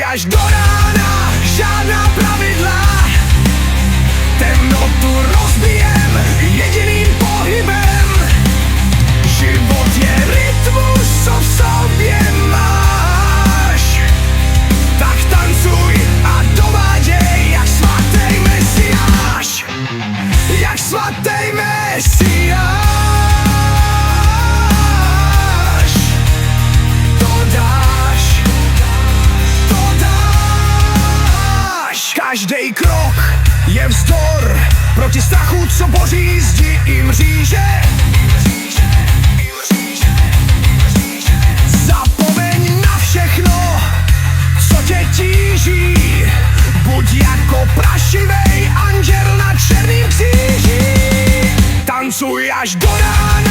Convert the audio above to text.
Tancuj až do rána, žádná pravidla. Temnotu rozbijem jediným pohybem. Život je rytmus, co v sobě máš. Tak tancuj a dováděj jak svatý mesiáš. Jak svatý mesiáš. Každej krok je vzdor proti strachu, co boří zdi i mříže. Zapomeň na všechno, co tě tíží. Buď jako prašivej anděl na černým kříži. Tancuj až do rána.